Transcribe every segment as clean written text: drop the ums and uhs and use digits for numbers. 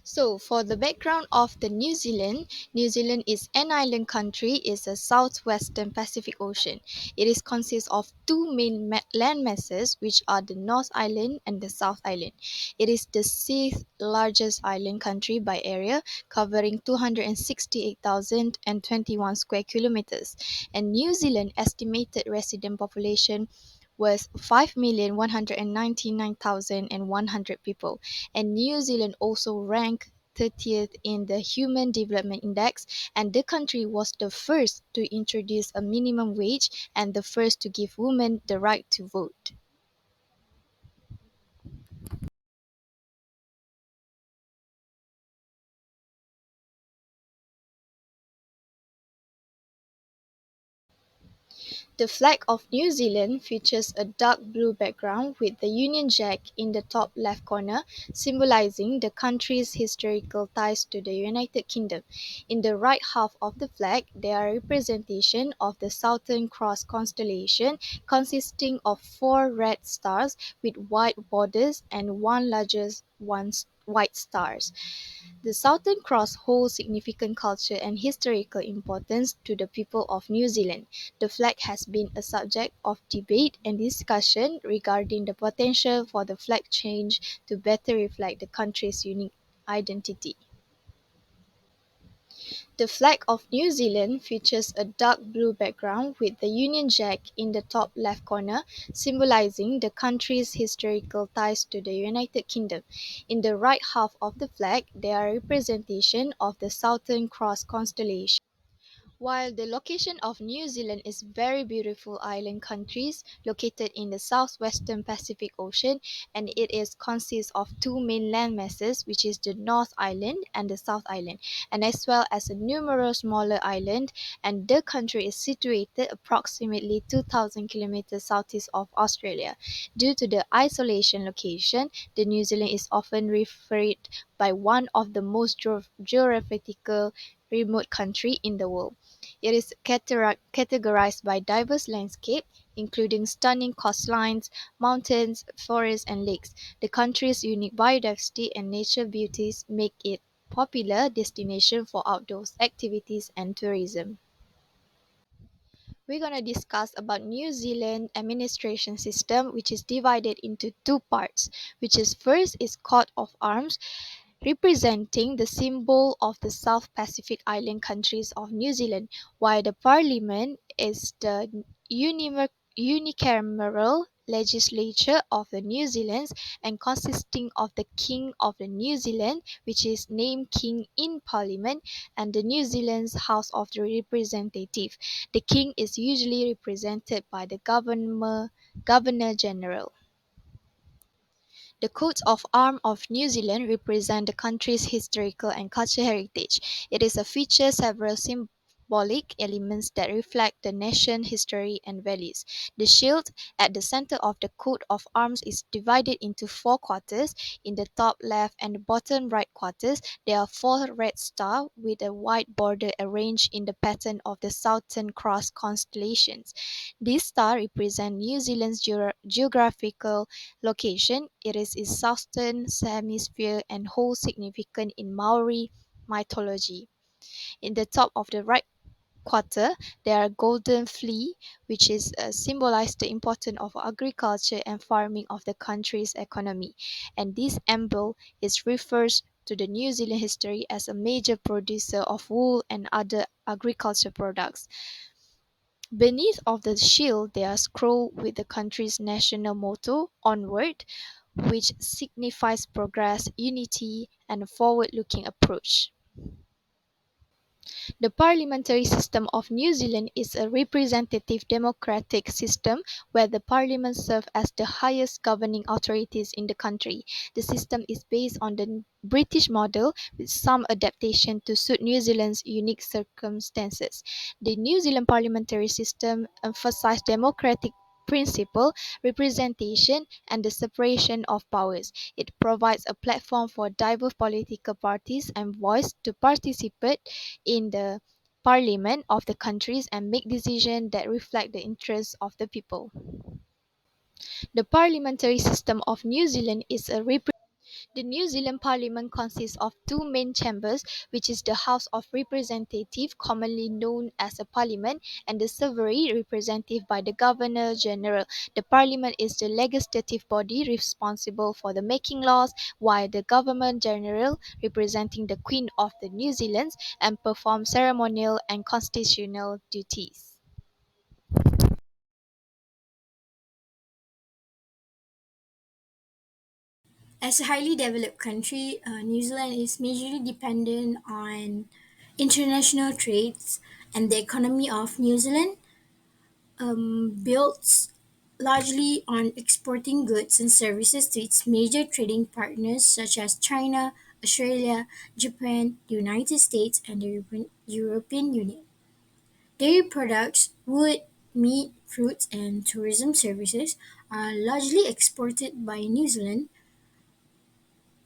So, for the background of the New Zealand is an island country is a southwestern Pacific Ocean. It is consists of two main land masses which are the North Island and the South Island. It is the sixth largest island country by area, covering 268,021 square kilometers. And New Zealand estimated resident population was 5,199,100 people, and New Zealand also ranked 30th in the Human Development Index, and the country was the first to introduce a minimum wage and the first to give women the right to vote. The flag of New Zealand features a dark blue background with the Union Jack in the top left corner, symbolizing the country's historical ties to the United Kingdom. In the right half of the flag, there are representation of the Southern Cross constellation, consisting of four red stars with white borders and one largest one white stars. The Southern Cross holds significant cultural and historical importance to the people of New Zealand. The flag has been a subject of debate and discussion regarding the potential for the flag change to better reflect the country's unique identity. The flag of New Zealand features a dark blue background with the Union Jack in the top left corner, symbolizing the country's historical ties to the United Kingdom. In the right half of the flag, there are representation of the Southern Cross constellation. While the location of New Zealand is very beautiful island countries located in the southwestern Pacific Ocean, and it is consists of two main land masses, which is the North Island and the South Island, and as well as a numerous smaller island, and the country is situated approximately 2,000 kilometers southeast of Australia. Due to the isolation location, the New Zealand is often referred by one of the most geographical remote country in the world. It is categorized by diverse landscape, including stunning coastlines, mountains, forests, and lakes. The country's unique biodiversity and nature beauties make it popular destination for outdoors activities and tourism. We're going to discuss about New Zealand administration system, which is divided into two parts, which is first is coat of arms, representing the symbol of the South Pacific island countries of New Zealand, while the parliament is the unicameral legislature of the New Zealand and consisting of the King of the New Zealand, which is named King in Parliament, and the New Zealand's House of the Representative. The King is usually represented by the Governor General. The coats of arms of New Zealand represent the country's historical and cultural heritage. It is a feature several symbolic elements that reflect the nation's history and values. The shield at the center of the coat of arms is divided into four quarters. In the top left and the bottom right quarters, there are four red stars with a white border arranged in the pattern of the Southern Cross constellations. These stars represent New Zealand's geographical location. It is its southern hemisphere and holds significance in Maori mythology. In the top of the right quarter, there are golden flea, which is symbolize the importance of agriculture and farming of the country's economy. And this emblem is refers to the New Zealand history as a major producer of wool and other agriculture products. Beneath of the shield there are scroll with the country's national motto, Onward, which signifies progress, unity, and a forward-looking approach. The parliamentary system of New Zealand is a representative democratic system where the parliament serves as the highest governing authorities in the country. The system is based on the British model with some adaptation to suit New Zealand's unique circumstances. The New Zealand parliamentary system emphasizes democratic principle, representation, and the separation of powers. It provides a platform for diverse political parties and voice to participate in the parliament of the countries and make decisions that reflect the interests of the people. The parliamentary system of New Zealand is a The New Zealand Parliament consists of two main chambers, which is the House of Representatives, commonly known as a Parliament, and the Sovereign, represented by the Governor General. The Parliament is the legislative body responsible for the making laws, while the Governor General, representing the Queen of the New Zealand, and perform ceremonial and constitutional duties. As a highly developed country, New Zealand is majorly dependent on international trades, and the economy of New Zealand builds largely on exporting goods and services to its major trading partners such as China, Australia, Japan, the United States, and the European Union. Dairy products, wood, meat, fruits, and tourism services are largely exported by New Zealand,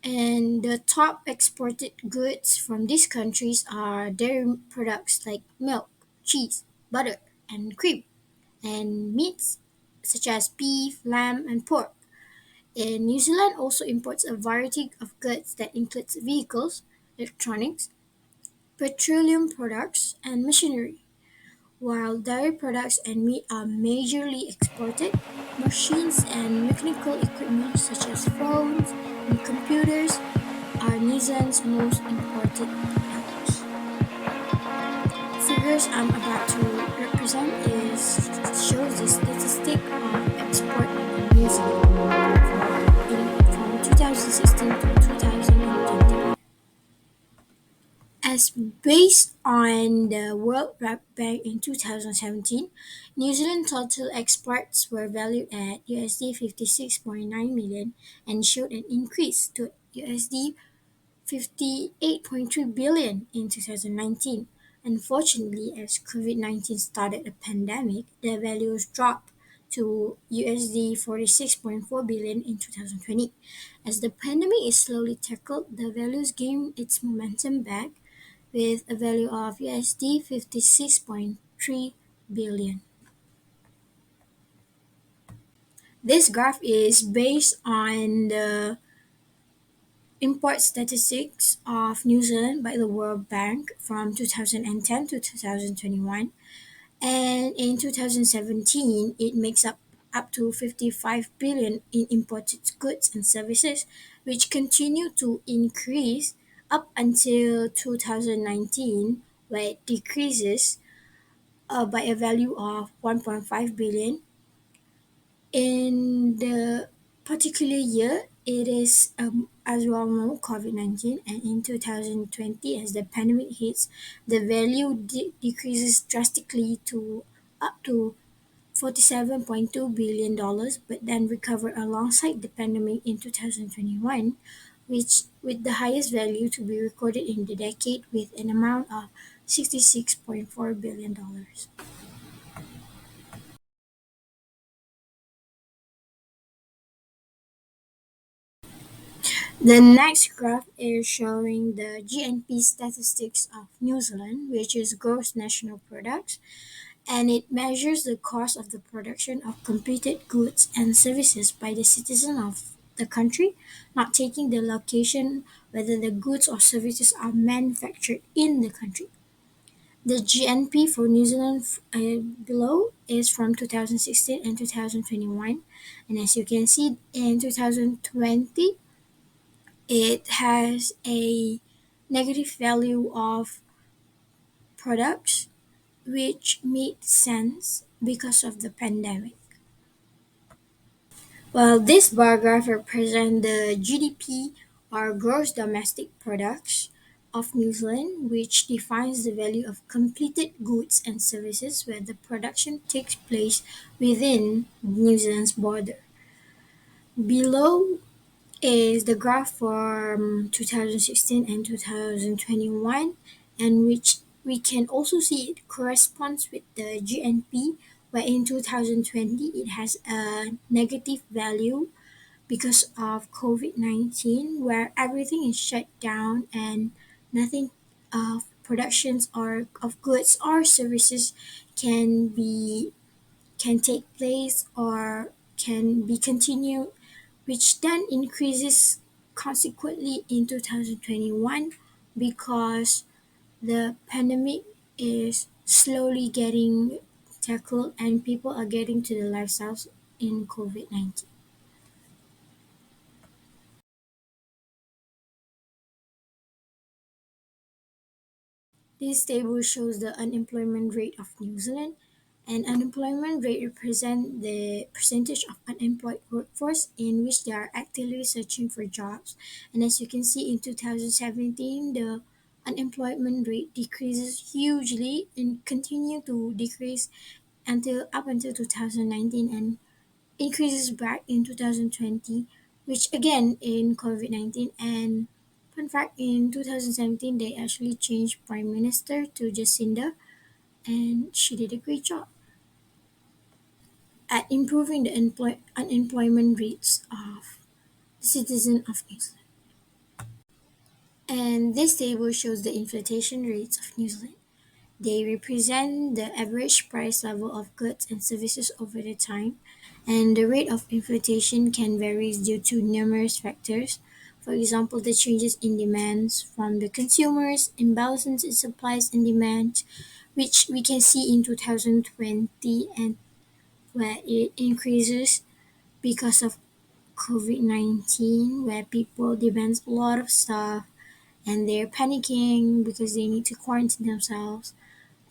and the top exported goods from these countries are dairy products like milk, cheese, butter, and cream, and meats such as beef, lamb, and pork. And New Zealand also imports a variety of goods that includes vehicles, electronics, petroleum products, and machinery. While dairy products and meat are majorly exported, machines and mechanical equipment such as phones and computers are New Zealand's most imported products. Figures I'm about to represent is shows the statistic of export in New Zealand from 2016 to 2020. As based on the World Bank in 2017, New Zealand total exports were valued at USD 56.9 million and showed an increase to USD 58.3 billion in 2019. Unfortunately, as COVID-19 started a pandemic, the values dropped to USD 46.4 billion in 2020. As the pandemic is slowly tackled, the values gain its momentum back with a value of USD 56.3 billion. This graph is based on the import statistics of New Zealand by the World Bank from 2010 to 2021, and in 2017 it makes up to 55 billion in imported goods and services, which continue to increase up until 2019, where it decreases by a value of 1.5 billion. In the particular year, it is, as we all know, COVID-19, and in 2020, as the pandemic hits, the value decreases drastically to up to $47.2 billion, but then recover alongside the pandemic in 2021, which with the highest value to be recorded in the decade with an amount of $66.4 billion. The next graph is showing the GNP statistics of New Zealand, which is gross national product, and it measures the cost of the production of completed goods and services by the citizen of the country, not taking the location whether the goods or services are manufactured in the country. The GNP for New Zealand below is from 2016 and 2021, and as you can see in 2020 it has a negative value of products, which made sense because of the pandemic. Well, this bar graph represents the GDP or gross domestic products of New Zealand, which defines the value of completed goods and services where the production takes place within New Zealand's border. Below is the graph from 2016 and 2021, and which we can also see it corresponds with the GNP, where in 2020 it has a negative value because of COVID-19, where everything is shut down and nothing of productions or of goods or services can be can take place or can be continued, which then increases consequently in 2021 because the pandemic is slowly getting tackled and people are getting to the lifestyles in COVID-19. This table shows the unemployment rate of New Zealand, and unemployment rate represents the percentage of unemployed workforce in which they are actively searching for jobs. And as you can see in 2017, the unemployment rate decreases hugely and continue to decrease until 2019 and increases back in 2020, which again in COVID-19. And fun fact, in 2017, they actually changed Prime Minister to Jacinda, and she did a great job at improving the unemployment rates of the citizens of New Zealand. And this table shows the inflation rates of New Zealand. They represent the average price level of goods and services over the time, and the rate of inflation can vary due to numerous factors. For example, the changes in demands from the consumers, imbalances in supplies and demand, which we can see in 2020 and where it increases because of COVID-19, where people demand a lot of stuff and they're panicking because they need to quarantine themselves,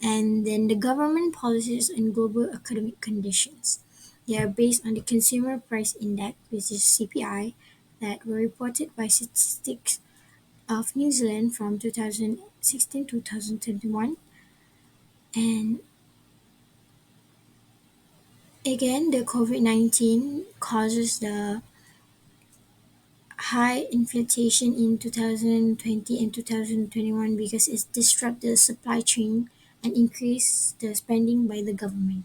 and then the government policies and global economic conditions. They are based on the Consumer Price Index, which is CPI, that were reported by Statistics of New Zealand from 2016 to 2021. And again, the COVID-19 causes the high inflation in 2020 and 2021 because it disrupted the supply chain and increased the spending by the government.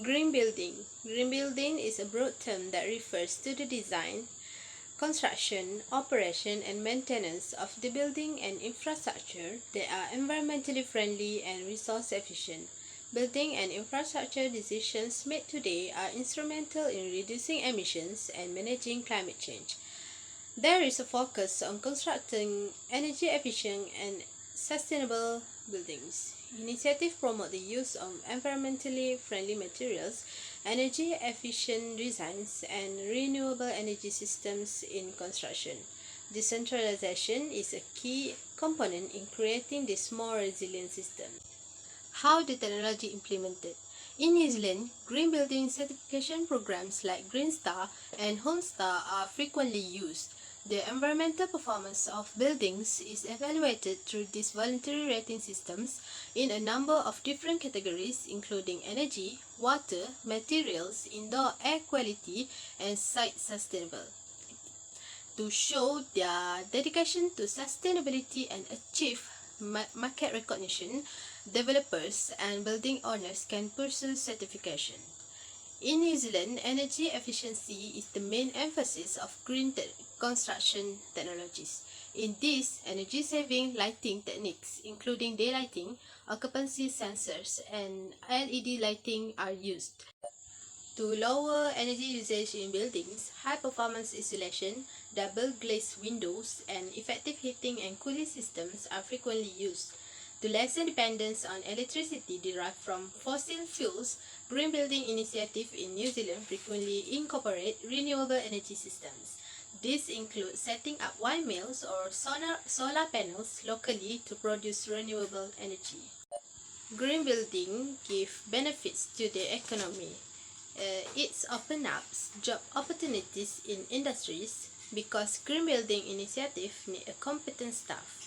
Green building. Green building is a broad term that refers to the design, construction, operation, and maintenance of the building and infrastructure that are environmentally friendly and resource efficient. Building and infrastructure decisions made today are instrumental in reducing emissions and managing climate change. There is a focus on constructing energy efficient and sustainable buildings. Initiatives promote the use of environmentally friendly materials, energy efficient designs, and renewable energy systems in construction. Decentralization is a key component in creating this more resilient system. How the technology implemented. In New Zealand, green building certification programs like Green Star and Home Star are frequently used. The environmental performance of buildings is evaluated through these voluntary rating systems in a number of different categories, including energy, water, materials, indoor air quality, and site sustainability. To show their dedication to sustainability and achieve market recognition, developers and building owners can pursue certification. In New Zealand, energy efficiency is the main emphasis of green construction technologies. In this, energy-saving lighting techniques, including daylighting, occupancy sensors, and LED lighting are used. To lower energy usage in buildings, high-performance insulation, double-glazed windows, and effective heating and cooling systems are frequently used. To lessen dependence on electricity derived from fossil fuels, green building initiatives in New Zealand frequently incorporate renewable energy systems. These include setting up windmills or solar panels locally to produce renewable energy. Green building give benefits to the economy. It opens up job opportunities in industries because green building initiatives need a competent staff.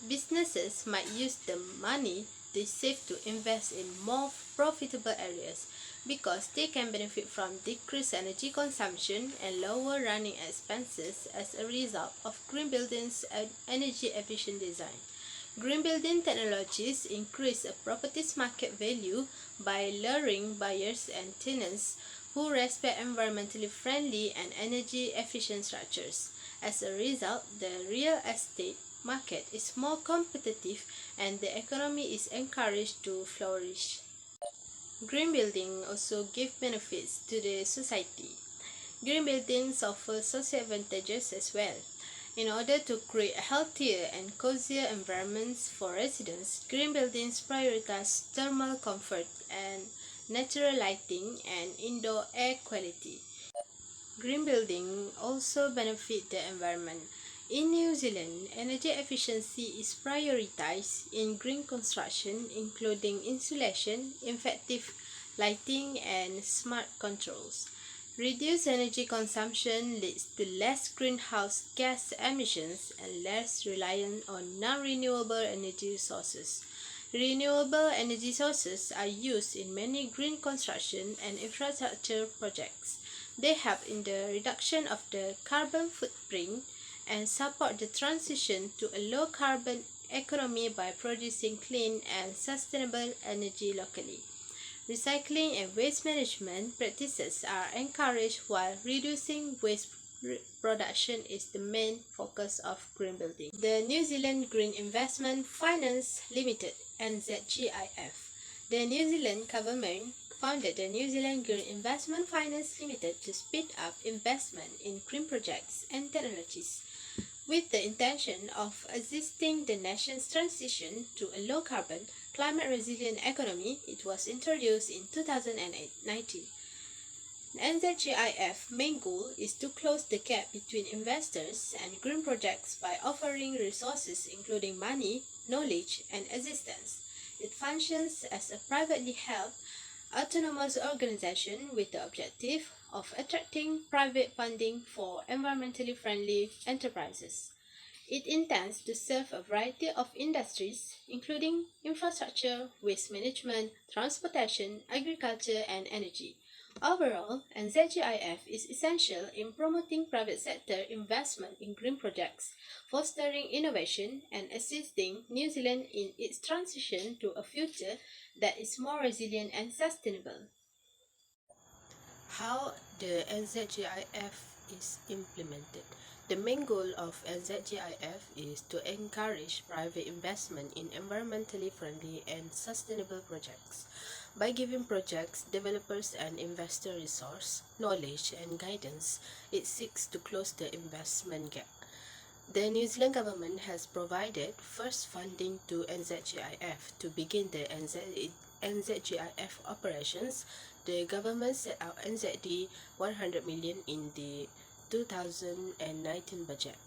Businesses might use the money they save to invest in more profitable areas because they can benefit from decreased energy consumption and lower running expenses as a result of green buildings' energy efficient design. Green building technologies increase a property's market value by luring buyers and tenants who respect environmentally friendly and energy efficient structures. As a result, the real estate market is more competitive and the economy is encouraged to flourish. Green building also give benefits to the society. Green buildings offer social advantages as well. In order to create healthier and cozier environments for residents, green buildings prioritize thermal comfort and natural lighting and indoor air quality. Green building also benefit the environment. In New Zealand, energy efficiency is prioritized in green construction, including insulation, effective lighting, and smart controls. Reduced energy consumption leads to less greenhouse gas emissions and less reliance on non-renewable energy sources. Renewable energy sources are used in many green construction and infrastructure projects. They help in the reduction of the carbon footprint and support the transition to a low carbon economy by producing clean and sustainable energy locally. Recycling and waste management practices are encouraged while reducing waste production is the main focus of green building. The New Zealand Green Investment Finance Limited (NZGIF). The New Zealand government founded the New Zealand Green Investment Finance Limited to speed up investment in green projects and technologies. With the intention of assisting the nation's transition to a low-carbon, climate-resilient economy, it was introduced in 2019. The NZGIF main goal is to close the gap between investors and green projects by offering resources including money, knowledge, and assistance. It functions as a privately held, autonomous organization with the objective of attracting private funding for environmentally friendly enterprises. It intends to serve a variety of industries, including infrastructure, waste management, transportation, agriculture, and energy. Overall, NZGIF is essential in promoting private sector investment in green projects, fostering innovation, and assisting New Zealand in its transition to a future that is more resilient and sustainable. How the NZGIF is implemented. The main goal of NZGIF is to encourage private investment in environmentally friendly and sustainable projects. By giving projects, developers, and investors resource, knowledge, and guidance, it seeks to close the investment gap. The New Zealand government has provided first funding to NZGIF to begin the NZGIF operations. The government set out NZD 100 million in the 2019 budget.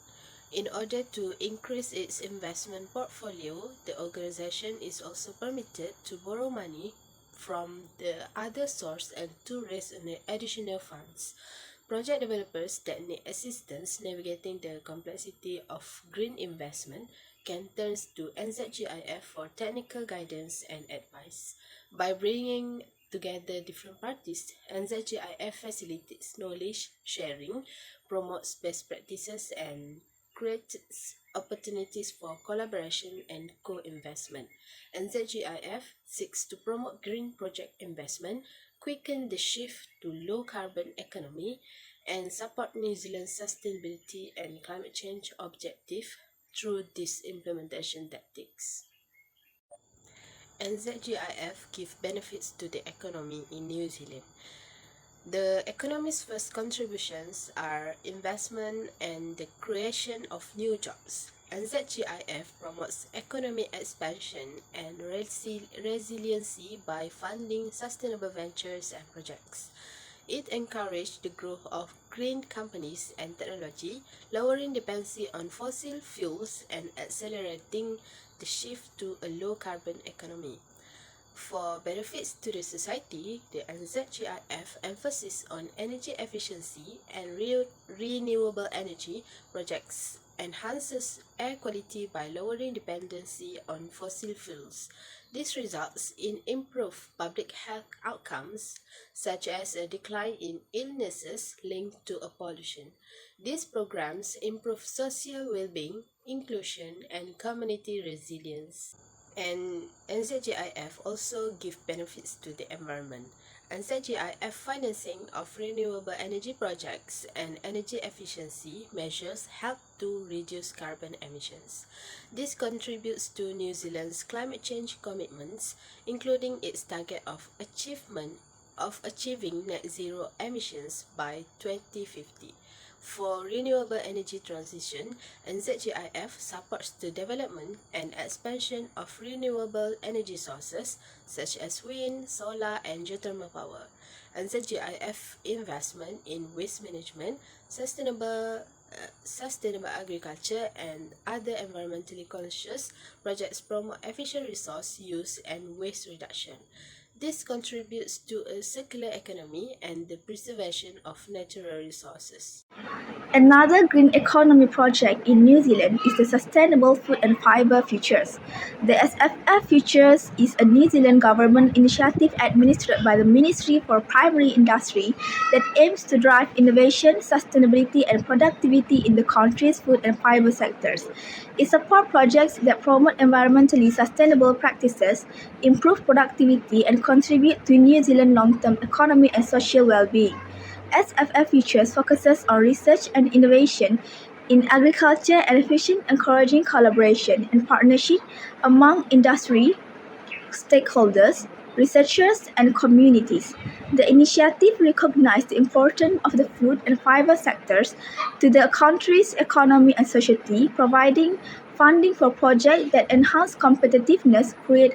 In order to increase its investment portfolio, the organization is also permitted to borrow money from the other source and to raise additional funds. Project developers that need assistance navigating the complexity of green investment can turn to NZGIF for technical guidance and advice. By bringing together different parties, NZGIF facilitates knowledge sharing, promotes best practices, and creates opportunities for collaboration and co-investment. NZGIF seeks to promote green project investment, quicken the shift to low-carbon economy, and support New Zealand's sustainability and climate change objective through these implementation tactics. NZGIF give benefits to the economy in New Zealand. The economy's first contributions are investment and the creation of new jobs. NZGIF promotes economic expansion and resiliency by funding sustainable ventures and projects. It encouraged the growth of green companies and technology, lowering dependency on fossil fuels and accelerating the shift to a low-carbon economy. For benefits to the society, the NZGIF emphasis on energy efficiency and renewable energy projects enhances air quality by lowering dependency on fossil fuels. This results in improved public health outcomes, such as a decline in illnesses linked to pollution. These programs improve social well-being, inclusion, and community resilience. And NZGIF also give benefits to the environment. and ZGIF financing of renewable energy projects and energy efficiency measures help to reduce carbon emissions. This contributes to New Zealand's climate change commitments, including its target of achieving net zero emissions by 2050. For renewable energy transition, NZGIF supports the development and expansion of renewable energy sources such as wind, solar, and geothermal power. NZGIF investment in waste management, sustainable agriculture, and other environmentally conscious projects promote efficient resource use and waste reduction. This contributes to a circular economy and the preservation of natural resources. Another green economy project in New Zealand is the Sustainable Food and Fibre Futures. The SFF Futures is a New Zealand government initiative administered by the Ministry for Primary Industry that aims to drive innovation, sustainability and productivity in the country's food and fibre sectors. It supports projects that promote environmentally sustainable practices, improve productivity and contribute to New Zealand's long-term economic and social well-being. SFF Futures focuses on research and innovation in agriculture and efficient encouraging collaboration and partnership among industry stakeholders, researchers, and communities. The initiative recognizes the importance of the food and fiber sectors to the country's economy and society, providing funding for projects that enhance competitiveness, create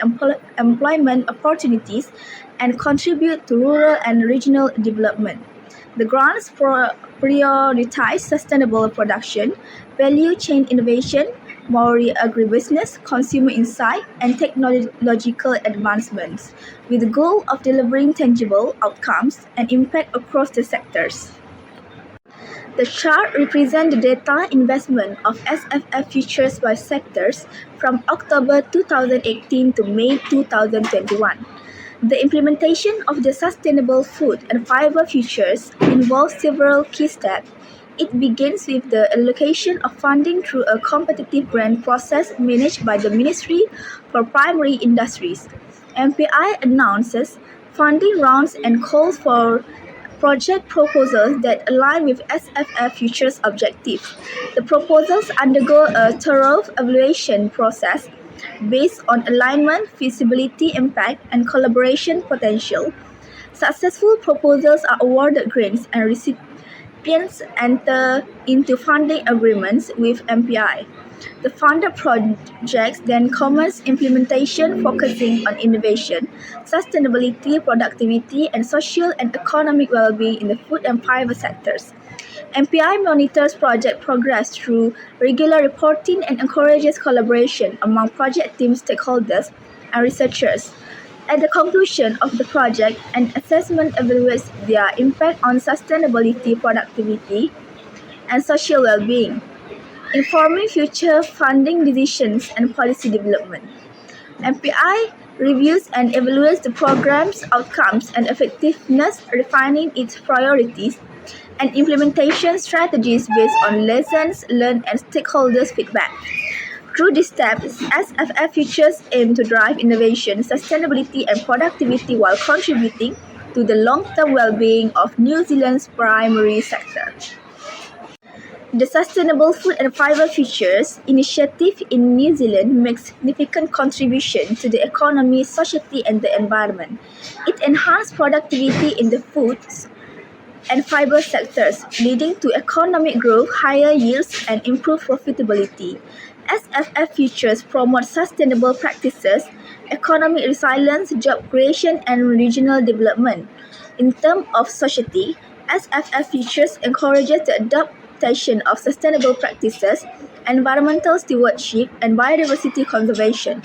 employment opportunities, and contribute to rural and regional development. The grants prioritize sustainable production, value chain innovation, Maori agribusiness, consumer insight, and technological advancements, with the goal of delivering tangible outcomes and impact across the sectors. The chart represents the data investment of SFF futures by sectors from October 2018 to May 2021. The implementation of the Sustainable Food and Fibre Futures involves several key steps. It begins with the allocation of funding through a competitive grant process managed by the Ministry for Primary Industries. MPI announces funding rounds and calls for project proposals that align with SFF Futures objectives. The proposals undergo a thorough evaluation process based on alignment, feasibility, impact, and collaboration potential. Successful proposals are awarded grants and recipients enter into funding agreements with MPI. The funded projects then commence implementation focusing on innovation, sustainability, productivity, and social and economic well-being in the food and fiber sectors. MPI monitors project progress through regular reporting and encourages collaboration among project team stakeholders and researchers. At the conclusion of the project, an assessment evaluates their impact on sustainability, productivity, and social well-being, informing future funding decisions and policy development. MPI reviews and evaluates the program's outcomes and effectiveness, refining its priorities and implementation strategies based on lessons learned and stakeholders' feedback. Through these steps, SFF Futures aim to drive innovation, sustainability, and productivity while contributing to the long-term well-being of New Zealand's primary sector. The Sustainable Food and Fibre Futures initiative in New Zealand makes significant contribution to the economy, society, and the environment. It enhances productivity in the foods and fiber sectors, leading to economic growth, higher yields, and improved profitability. SFF Futures promote sustainable practices, economic resilience, job creation, and regional development. In terms of society, SFF Futures encourages the adoption of sustainable practices, environmental stewardship, and biodiversity conservation.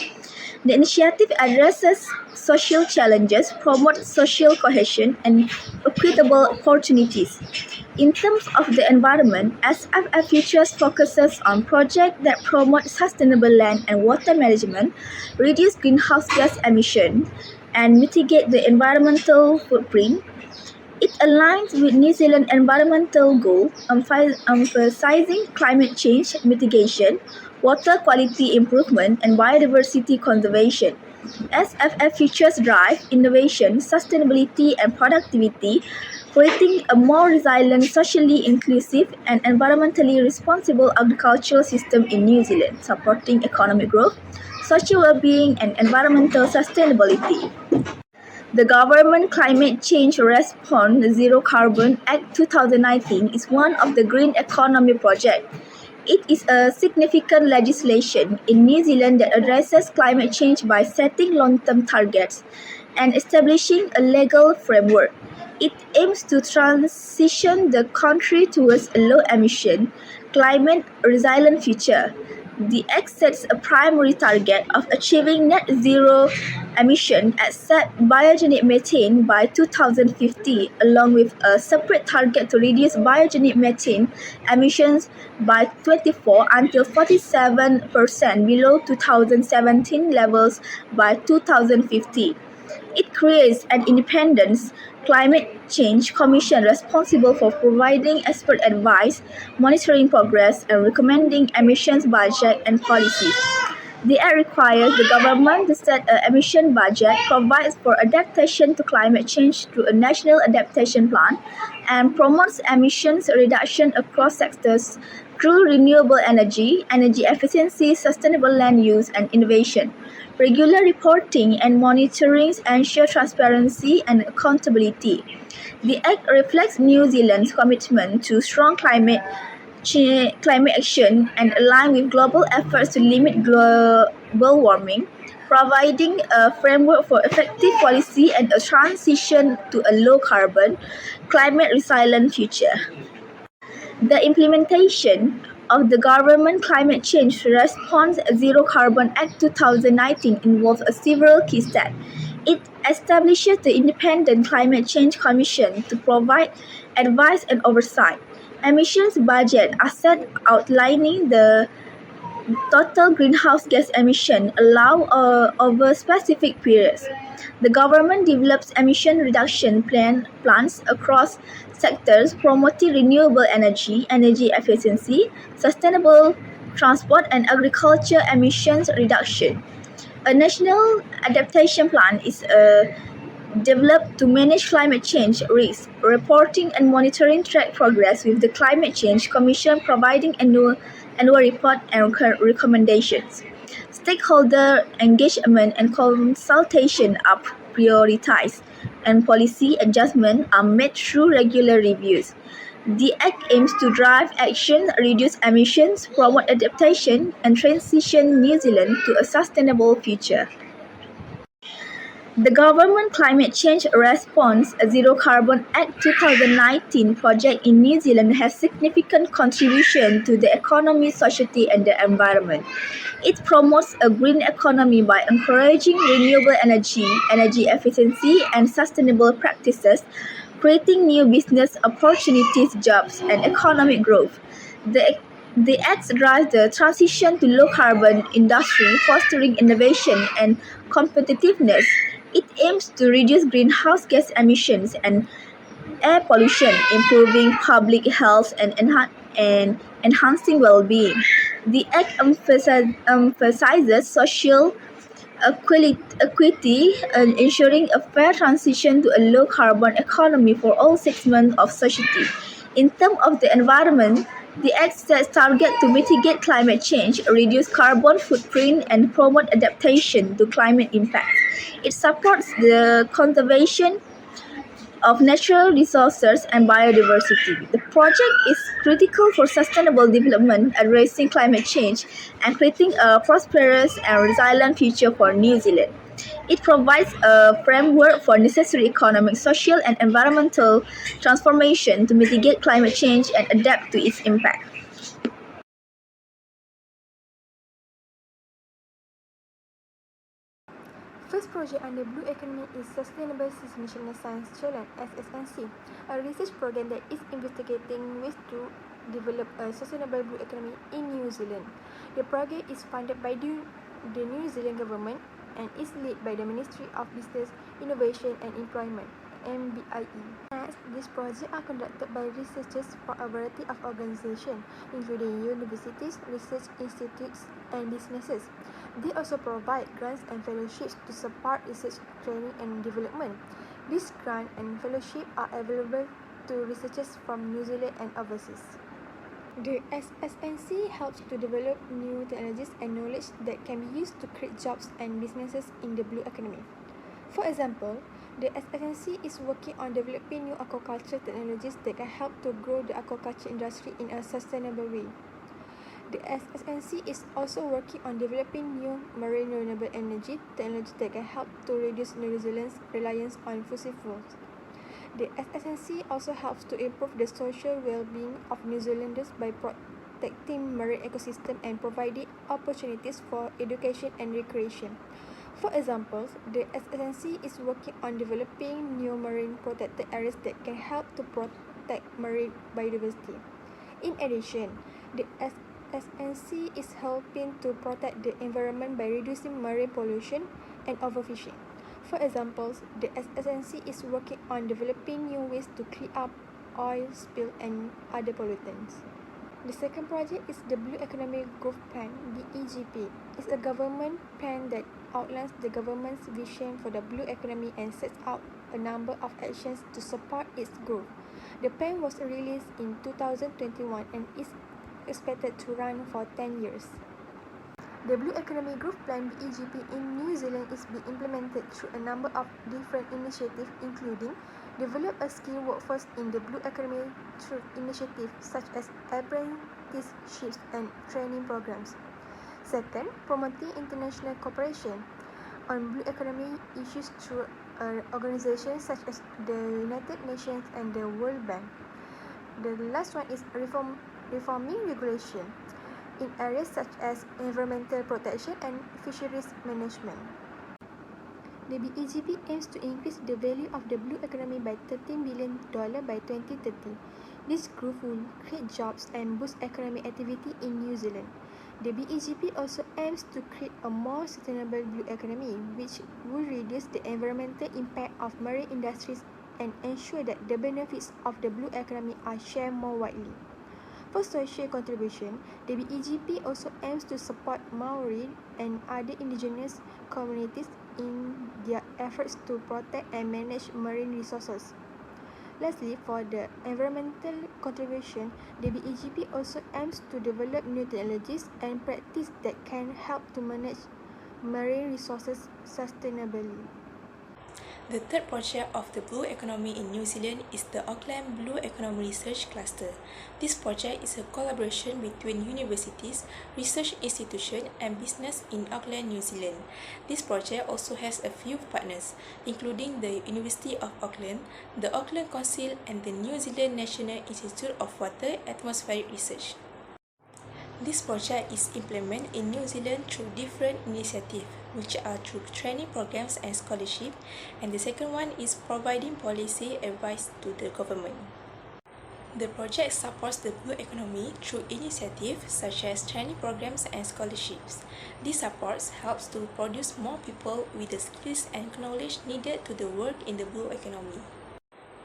The initiative addresses social challenges, promotes social cohesion, and equitable opportunities. In terms of the environment, SFF Futures focuses on projects that promote sustainable land and water management, reduce greenhouse gas emissions, and mitigate the environmental footprint. It aligns with New Zealand's environmental goals, emphasizing climate change mitigation, water quality improvement, and biodiversity conservation. SFF features drive innovation, sustainability, and productivity, creating a more resilient, socially inclusive, and environmentally responsible agricultural system in New Zealand, supporting economic growth, social well-being, and environmental sustainability. The Government Climate Change Response Zero Carbon Act 2019 is one of the green economy projects. It is a significant legislation in New Zealand that addresses climate change by setting long-term targets and establishing a legal framework. It aims to transition the country towards a low-emission, climate-resilient future. The Act sets a primary target of achieving net zero emission at set biogenic methane by 2050, along with a separate target to reduce biogenic methane emissions by 24 until 47% below 2017 levels by 2050. It creates an independent climate change commission responsible for providing expert advice, monitoring progress, and recommending emissions budget and policies. The Act requires the government to set an emission budget, provides for adaptation to climate change through a national adaptation plan, and promotes emissions reduction across sectors through renewable energy, energy efficiency, sustainable land use, and innovation. Regular reporting and monitoring ensure transparency and accountability. The Act reflects New Zealand's commitment to strong climate action and align with global efforts to limit global warming, providing a framework for effective policy and a transition to a low-carbon, climate-resilient future. The implementation of the Government Climate Change Response Zero Carbon Act 2019 involves several key steps. It establishes the Independent Climate Change Commission to provide advice and oversight. Emissions budgets are set outlining the total greenhouse gas emission allowed over specific periods. The government develops emission reduction plans across sectors promoting renewable energy, energy efficiency, sustainable transport, and agriculture emissions reduction. A national adaptation plan is developed to manage climate change risks, reporting and monitoring track progress with the Climate Change Commission providing annual report and recommendations. Stakeholder engagement and consultation are prioritized, and policy adjustments are made through regular reviews. The Act aims to drive action, reduce emissions, promote adaptation, and transition New Zealand to a sustainable future. The Government Climate Change Response Zero Carbon Act 2019 project in New Zealand has significant contribution to the economy, society, and the environment. It promotes a green economy by encouraging renewable energy, energy efficiency, and sustainable practices, creating new business opportunities, jobs, and economic growth. The Act drives the transition to low-carbon industry, fostering innovation and competitiveness. It aims to reduce greenhouse gas emissions and air pollution, improving public health and enhancing well-being. The Act emphasizes social equity and ensuring a fair transition to a low-carbon economy for all segments of society. In terms of the environment, the Act sets targets to mitigate climate change, reduce carbon footprint, and promote adaptation to climate impacts. It supports the conservation of natural resources and biodiversity. The project is critical for sustainable development, addressing climate change, and creating a prosperous and resilient future for New Zealand. It provides a framework for necessary economic, social, and environmental transformation to mitigate climate change and adapt to its impact. First project under Blue Economy is Sustainable National Science Challenge (SSNC), a research program that is investigating ways to develop a sustainable blue economy in New Zealand. The project is funded by the New Zealand government and is led by the Ministry of Business, Innovation and Employment (MBIE). Next, these projects are conducted by researchers from a variety of organizations, including universities, research institutes, and businesses. They also provide grants and fellowships to support research, training and development. These grants and fellowships are available to researchers from New Zealand and overseas. The SSNC helps to develop new technologies and knowledge that can be used to create jobs and businesses in the blue economy. For example, the SSNC is working on developing new aquaculture technologies that can help to grow the aquaculture industry in a sustainable way. The SSNC is also working on developing new marine renewable energy technology that can help to reduce New Zealand's reliance on fossil fuels. The SSNC also helps to improve the social well-being of New Zealanders by protecting marine ecosystem and providing opportunities for education and recreation. For example, the SSNC is working on developing new marine protected areas that can help to protect marine biodiversity. In addition, the SSNC is helping to protect the environment by reducing marine pollution and overfishing. For example, the SSNC is working on developing new ways to clean up oil spill and other pollutants. The second project is the Blue Economic Growth Plan, BEGP. It's a government plan that outlines the government's vision for the blue economy and sets out a number of actions to support its growth. The plan was released in 2021 and is expected to run for 10 years. The Blue Economy Growth Plan BEGP in New Zealand is being implemented through a number of different initiatives, including develop a skilled workforce in the blue economy through initiatives such as apprenticeships and training programs. Second, promoting international cooperation on blue economy issues through organizations such as the United Nations and the World Bank. The last one is reforming regulation in areas such as environmental protection and fisheries management. The BEGP aims to increase the value of the blue economy by $13 billion by 2030. This growth will create jobs and boost economic activity in New Zealand. The BEGP also aims to create a more sustainable blue economy, which will reduce the environmental impact of marine industries and ensure that the benefits of the blue economy are shared more widely. For social contribution, the BEGP also aims to support Maori and other indigenous communities in their efforts to protect and manage marine resources. Lastly, for the environmental contribution, the BEGP also aims to develop new technologies and practices that can help to manage marine resources sustainably. The third project of the Blue Economy in New Zealand is the Auckland Blue Economy Research Cluster. This project is a collaboration between universities, research institutions, and business in Auckland, New Zealand. This project also has a few partners, including the University of Auckland, the Auckland Council, and the New Zealand National Institute of Water Atmospheric Research. This project is implemented in New Zealand through different initiatives, which are through training programs and scholarship, and the second one is providing policy advice to the government. The project supports the blue economy through initiatives such as training programs and scholarships. This support helps to produce more people with the skills and knowledge needed to work in the blue economy.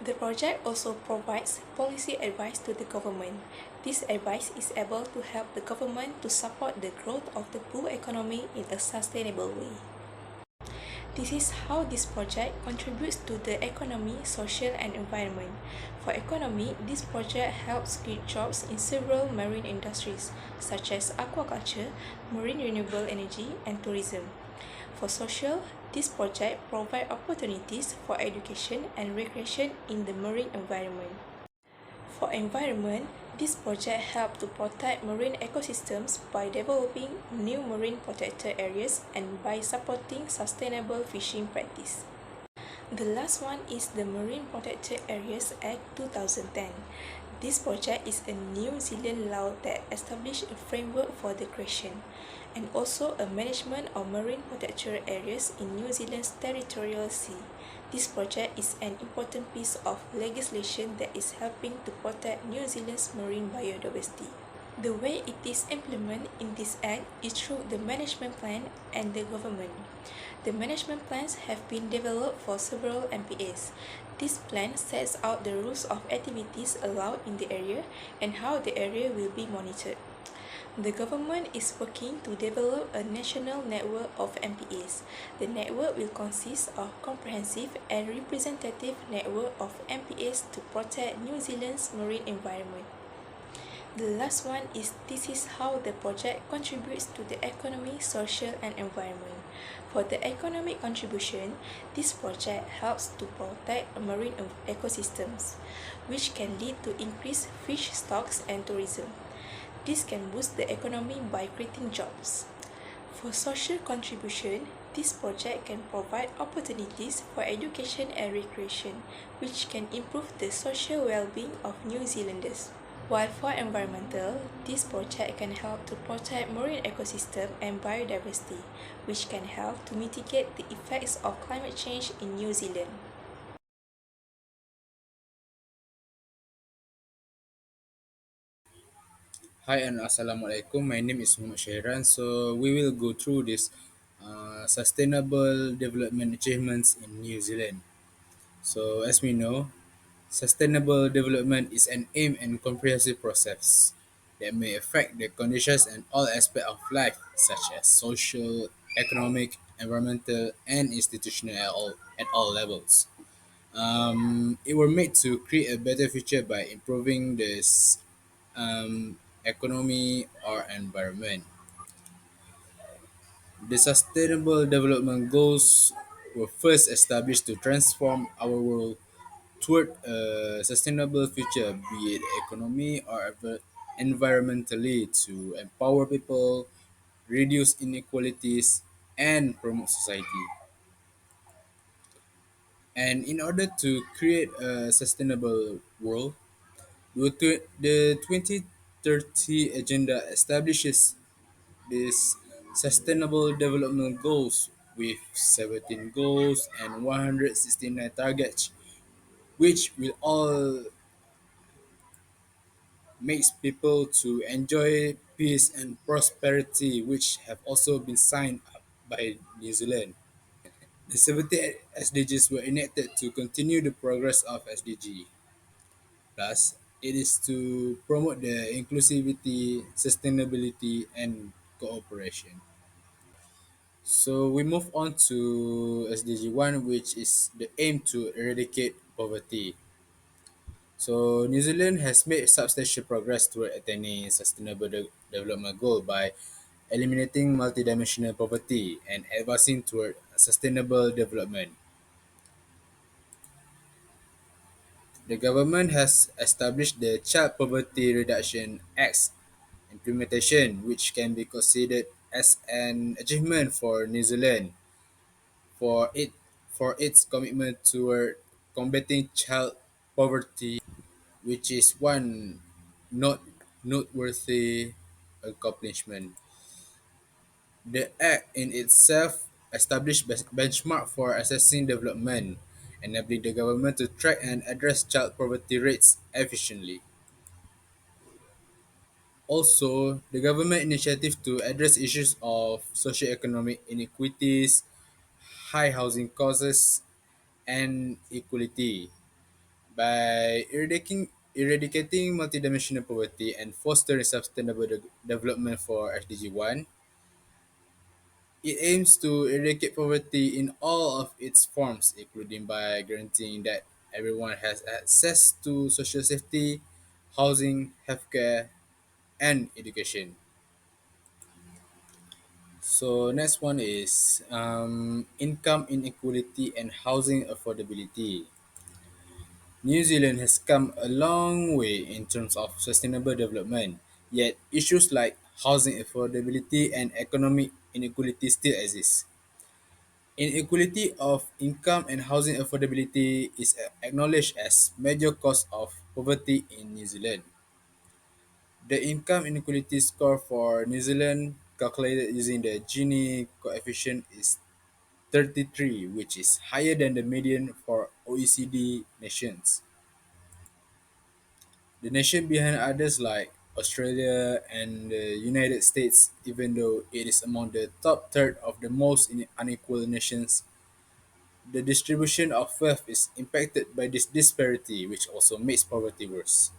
The project also provides policy advice to the government. This advice is able to help the government to support the growth of the blue economy in a sustainable way. This is how this project contributes to the economy, social and environment. For economy, this project helps create jobs in several marine industries such as aquaculture, marine renewable energy and tourism. For social, this project provides opportunities for education and recreation in the marine environment. For environment, this project helps to protect marine ecosystems by developing new marine protected areas and by supporting sustainable fishing practice. The last one is the Marine Protected Areas Act 2010. This project is a New Zealand law that established a framework for the creation and also a management of marine protected areas in New Zealand's territorial sea. This project is an important piece of legislation that is helping to protect New Zealand's marine biodiversity. The way it is implemented in this act is through the management plan and the government. The management plans have been developed for several MPAs. This plan sets out the rules of activities allowed in the area and how the area will be monitored. The government is working to develop a national network of MPAs. The network will consist of comprehensive and representative network of MPAs to protect New Zealand's marine environment. The last one is this is how the project contributes to the economy, social and environment. For the economic contribution, this project helps to protect marine ecosystems, which can lead to increased fish stocks and tourism. This can boost the economy by creating jobs. For social contribution, this project can provide opportunities for education and recreation, which can improve the social well-being of New Zealanders. While for environmental, this project can help to protect marine ecosystem and biodiversity, which can help to mitigate the effects of climate change in New Zealand. Hi and Assalamualaikum. My name is Muhammad Shahran. So we will go through this sustainable development achievements in New Zealand. So as we know, sustainable development is an aim and comprehensive process that may affect the conditions and all aspects of life, such as social, economic, environmental, and institutional at all levels. It were made to create a better future by improving this economy or environment. The Sustainable Development Goals were first established to transform our world toward a sustainable future, be it economy or environmentally, to empower people, reduce inequalities, and promote society. And in order to create a sustainable world, the 2030 Agenda establishes these sustainable development goals with 17 goals and 169 targets, which will all makes people to enjoy peace and prosperity, which have also been signed up by New Zealand. The 70 SDGs were enacted to continue the progress of SDG. Plus, it is to promote the inclusivity, sustainability, and cooperation. So we move on to SDG 1, which is the aim to eradicate poverty. So New Zealand has made substantial progress toward attaining sustainable development goal by eliminating multidimensional poverty and advancing toward sustainable development. The government has established the Child Poverty Reduction Act's implementation, which can be considered as an achievement for New Zealand for its commitment toward combating child poverty, which is one not noteworthy accomplishment. The act in itself established benchmark for assessing development, enabling the government to track and address child poverty rates efficiently. Also, the government initiative to address issues of socioeconomic inequities, high housing costs, and equality by eradicating multidimensional poverty and fostering sustainable development for SDG 1. It aims to eradicate poverty in all of its forms, including by guaranteeing that everyone has access to social safety, housing, healthcare, and education. So next one is income inequality and housing affordability. New Zealand has come a long way in terms of sustainable development, yet issues like housing affordability and economic inequality still exist. Inequality of income and housing affordability is acknowledged as major cause of poverty in New Zealand. The income inequality score for New Zealand, calculated using the Gini coefficient, is 33, which is higher than the median for OECD nations. The nation behind others like Australia and the United States, even though it is among the top third of the most unequal nations, the distribution of wealth is impacted by this disparity, which also makes poverty worse.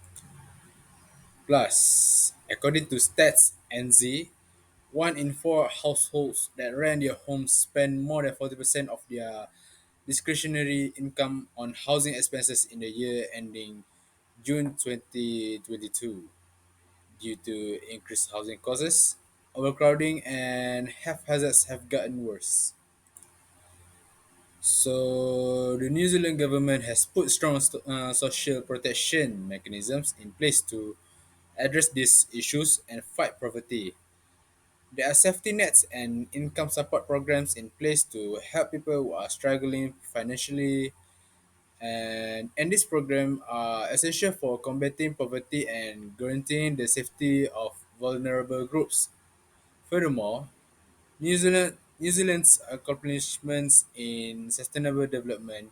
Plus, according to Stats NZ, 1 in 4 households that rent their homes spend more than 40% of their discretionary income on housing expenses in the year ending June 2022 due to increased housing costs, overcrowding, and health hazards have gotten worse. So, the New Zealand government has put strong social protection mechanisms in place to address these issues and fight poverty. There are safety nets and income support programs in place to help people who are struggling financially, and this program are essential for combating poverty and guaranteeing the safety of vulnerable groups. Furthermore, New Zealand's accomplishments in sustainable development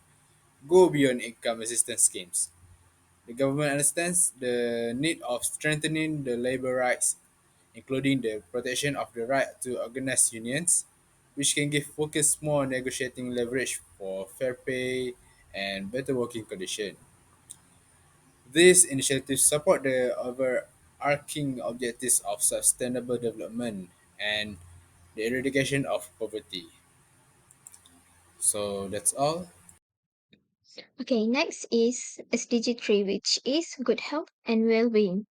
go beyond income assistance schemes. The government understands the need of strengthening the labor rights, including the protection of the right to organize unions, which can give workers more negotiating leverage for fair pay and better working conditions. These initiatives support the overarching objectives of sustainable development and the eradication of poverty. So that's all. Okay, next is SDG 3, which is good health and well-being.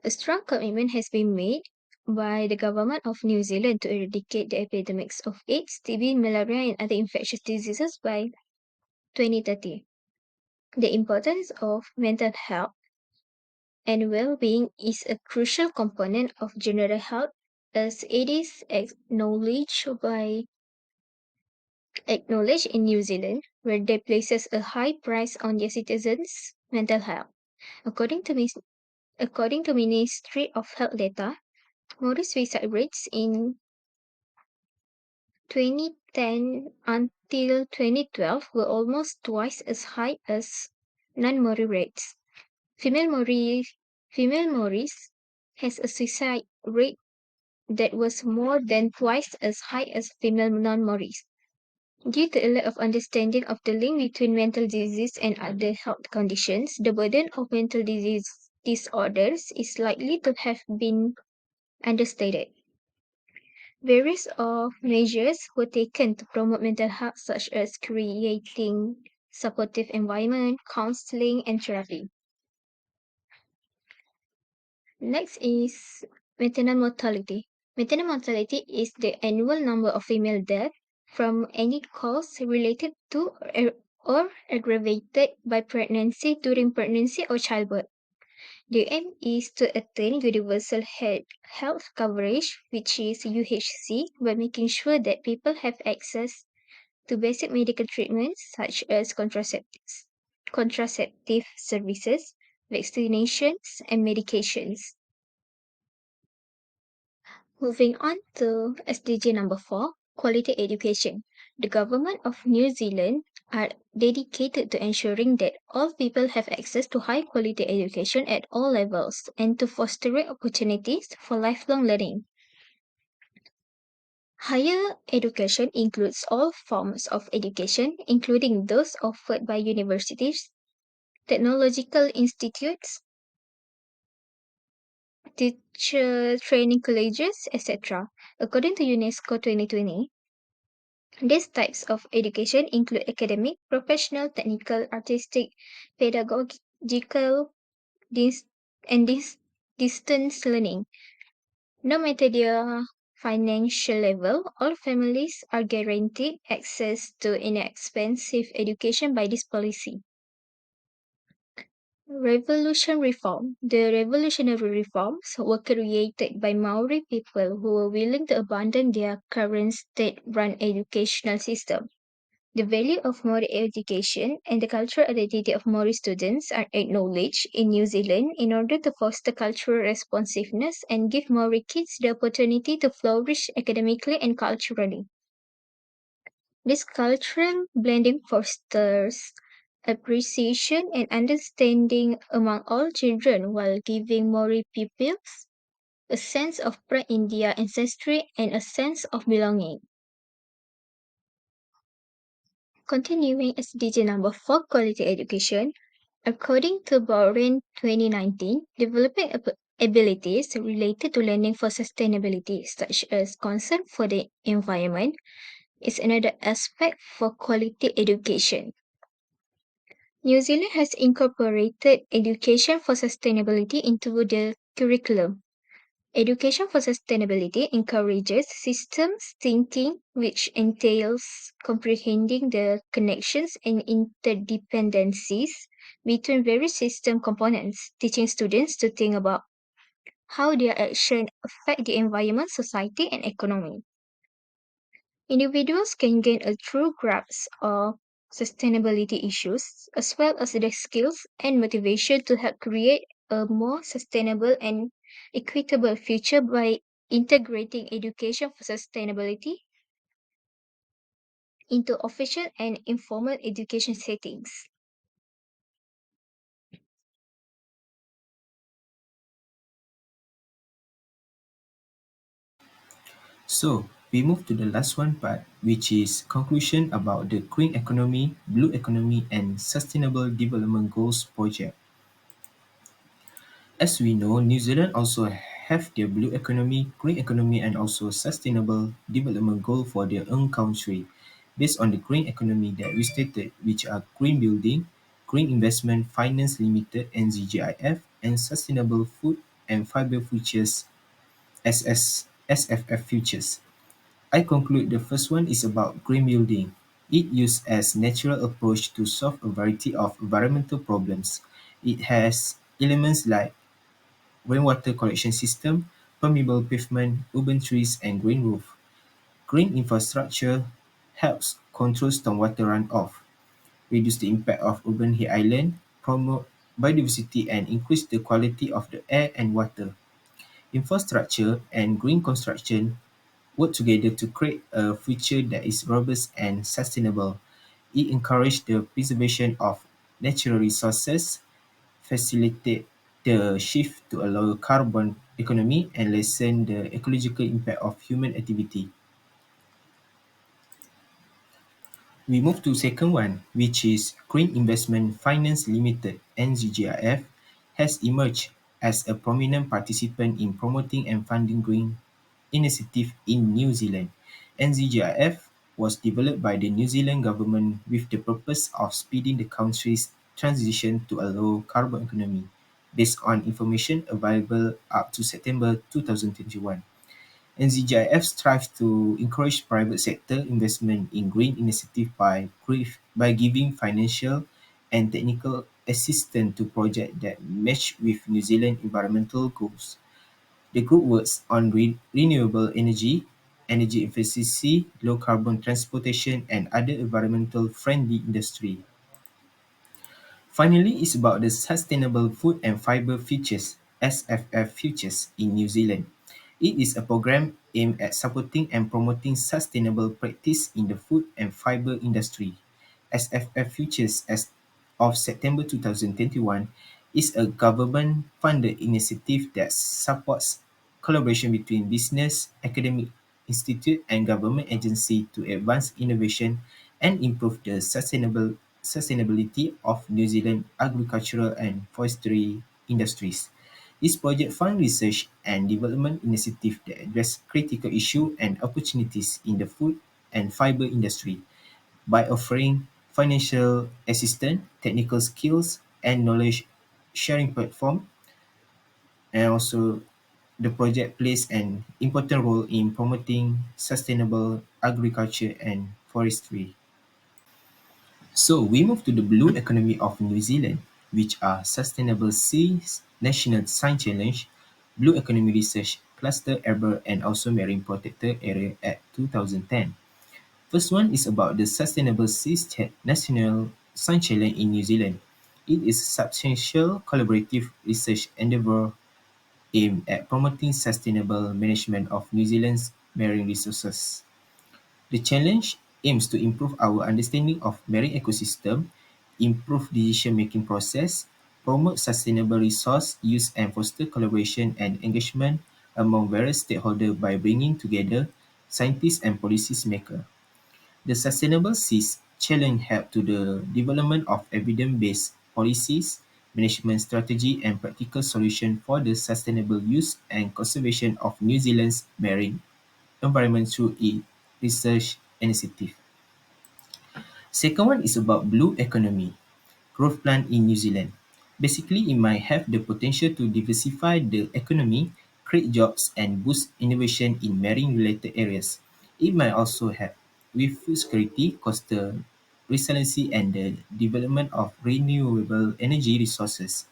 A strong commitment has been made by the government of New Zealand to eradicate the epidemics of AIDS, TB, malaria, and other infectious diseases by 2030. The importance of mental health and well-being is a crucial component of general health as it is acknowledged in New Zealand, where they places a high price on their citizens' mental health. According to according to Ministry of Health data, Maori suicide rates in 2010 until 2012 were almost twice as high as non-Maori rates. Female Maori female Maoris has a suicide rate that was more than twice as high as female non-Maoris. Due to a lack of understanding of the link between mental disease and other health conditions, the burden of mental disease disorders is likely to have been understated. Various of measures were taken to promote mental health, such as creating supportive environment, counseling, and therapy. Next is maternal mortality. Maternal mortality is the annual number of female deaths from any cause related to or aggravated by pregnancy, during pregnancy, or childbirth. The aim is to attain universal health coverage, which is UHC, by making sure that people have access to basic medical treatments such as contraceptive services, vaccinations, and medications. Moving on to SDG number 4, quality education. The government of New Zealand are dedicated to ensuring that all people have access to high quality education at all levels and to fostering opportunities for lifelong learning. Higher education includes all forms of education, including those offered by universities, technological institutes, teacher training colleges, etc. According to UNESCO 2020, these types of education include academic, professional, technical, artistic, pedagogical, dis- and distance learning. No matter their financial level, all families are guaranteed access to inexpensive education by this policy. Revolution reform. The revolutionary reforms were created by Maori people who were willing to abandon their current state-run educational system. The value of Maori education and the cultural identity of Maori students are acknowledged in New Zealand in order to foster cultural responsiveness and give Maori kids the opportunity to flourish academically and culturally. This cultural blending fosters appreciation and understanding among all children while giving Maori pupils a sense of pride in their ancestry and a sense of belonging. Continuing SDG number 4, quality education. According to Baurin 2019, developing abilities related to learning for sustainability, such as concern for the environment, is another aspect for quality education. New Zealand has incorporated education for sustainability into the curriculum. Education for sustainability encourages systems thinking, which entails comprehending the connections and interdependencies between various system components, teaching students to think about how their actions affect the environment, society, and economy. Individuals can gain a true grasp of sustainability issues, as well as the skills and motivation to help create a more sustainable and equitable future by integrating education for sustainability into official and informal education settings. So we move to the last one part, which is conclusion about the green economy, blue economy, and sustainable development goals project. As we know, New Zealand also have their blue economy, green economy, and also sustainable development goal for their own country. Based on the green economy that we stated, which are green building, green investment finance limited (NZGIF), and sustainable food and fiber futures SFF futures. I conclude the first one is about green building. It used as natural approach to solve a variety of environmental problems. It has elements like rainwater collection system, permeable pavement, urban trees, and green roof. Green infrastructure helps control stormwater runoff, reduce the impact of urban heat island, promote biodiversity, and increase the quality of the air and water. Infrastructure and green construction work together to create a future that is robust and sustainable. It encourages the preservation of natural resources, facilitate the shift to a lower carbon economy, and lessen the ecological impact of human activity. We move to second one, which is Green Investment Finance Limited (NZGIF) has emerged as a prominent participant in promoting and funding green initiative in New Zealand. NZGIF was developed by the New Zealand government with the purpose of speeding the country's transition to a low carbon economy based on information available up to September 2021. NZGIF strives to encourage private sector investment in green initiatives by giving financial and technical assistance to projects that match with New Zealand environmental goals. The group works on renewable energy, energy efficiency, low carbon transportation, and other environmental friendly industry. Finally, it's about the Sustainable Food and Fiber Futures (SFF) Futures in New Zealand. It is a program aimed at supporting and promoting sustainable practice in the food and fiber industry. SFF Futures as of September 2021 is a government-funded initiative that supports collaboration between business, academic institute, and government agency to advance innovation and improve the sustainability of New Zealand agricultural and forestry industries. This project fund research and development initiatives that address critical issues and opportunities in the food and fiber industry by offering financial assistance, technical skills, and knowledge sharing platform. And also, the project plays an important role in promoting sustainable agriculture and forestry. So we move to the blue economy of New Zealand, which are Sustainable Seas National Science Challenge, Blue Economy Research Cluster Arbor, and also Marine Protected Area at 2010. First one is about the Sustainable Seas National Science Challenge in New Zealand. It is a substantial collaborative research endeavor aimed at promoting sustainable management of New Zealand's marine resources. The challenge aims to improve our understanding of marine ecosystem, improve decision-making process, promote sustainable resource use and foster collaboration and engagement among various stakeholders by bringing together scientists and policy makers. The Sustainable Seas Challenge helped to the development of evidence-based policies, management strategy, and practical solution for the sustainable use and conservation of New Zealand's marine environment through its research initiative. Second one is about blue economy growth plan in New Zealand. Basically, it might have the potential to diversify the economy, create jobs, and boost innovation in marine-related areas. It might also help with food security, coastal resiliency, and the development of renewable energy resources.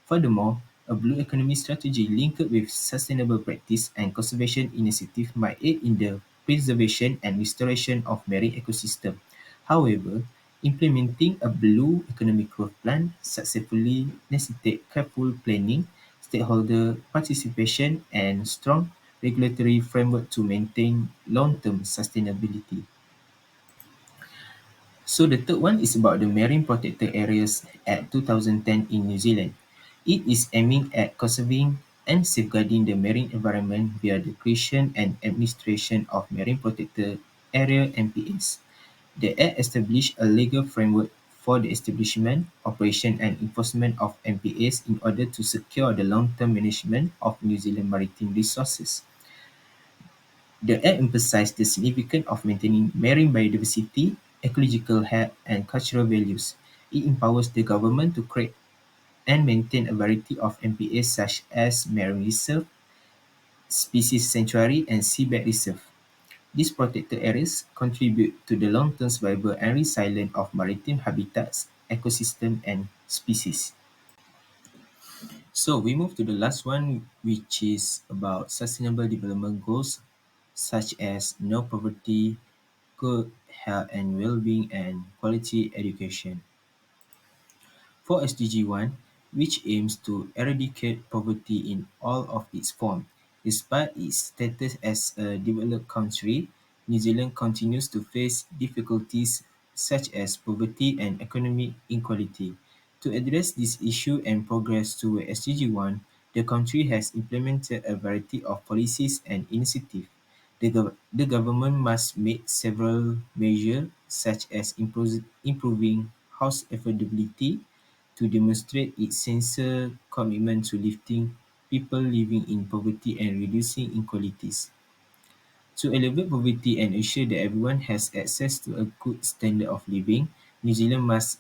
Furthermore, a blue economy strategy linked with sustainable practice and conservation initiative might aid in the preservation and restoration of marine ecosystem. However, implementing a blue economic growth plan successfully necessitates careful planning, stakeholder participation, and strong regulatory framework to maintain long-term sustainability. So the third one is about the marine protected areas at 2010 in New Zealand. It is aiming at conserving and safeguarding the marine environment via the creation and administration of marine protected area MPAs. The Act established a legal framework for the establishment, operation and enforcement of MPAs in order to secure the long-term management of New Zealand maritime resources. The Act emphasized the significance of maintaining marine biodiversity, ecological health, and cultural values. It empowers the government to create and maintain a variety of MPAs such as marine reserve, species sanctuary, and seabed reserve. These protected areas contribute to the long-term survival and resilience of maritime habitats, ecosystem, and species. So we move to the last one, which is about sustainable development goals such as no poverty, good health and well-being, and quality education. For SDG 1, which aims to eradicate poverty in all of its forms, despite its status as a developed country, New Zealand continues to face difficulties such as poverty and economic inequality. To address this issue and progress toward SDG 1, the country has implemented a variety of policies and initiatives. The government must make several measures such as improving house affordability to demonstrate its sincere commitment to lifting people living in poverty and reducing inequalities. To alleviate poverty and ensure that everyone has access to a good standard of living, New Zealand must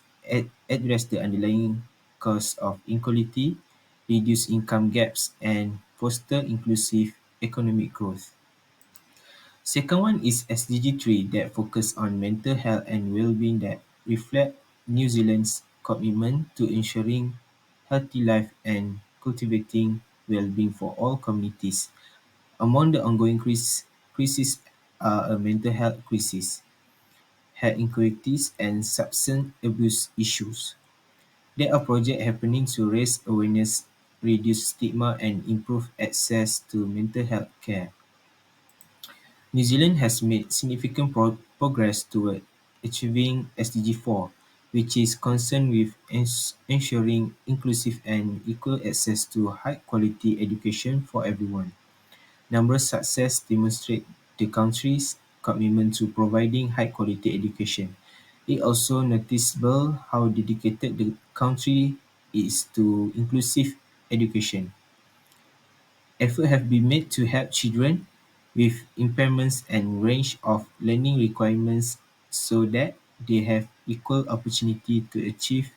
address the underlying cause of inequality, reduce income gaps, and foster inclusive economic growth. Second one is SDG 3 that focus on mental health and well-being that reflect New Zealand's commitment to ensuring healthy life and cultivating well-being for all communities. Among the ongoing crises are a mental health crisis, health inequalities, and substance abuse issues. There are projects happening to raise awareness, reduce stigma, and improve access to mental health care. New Zealand has made significant progress toward achieving SDG 4, which is concerned with ensuring inclusive and equal access to high-quality education for everyone. Numerous success demonstrate the country's commitment to providing high-quality education. It also noticeable how dedicated the country is to inclusive education. Efforts have been made to help children with impairments and range of learning requirements so that they have equal opportunity to achieve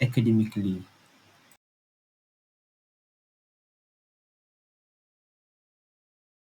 academically.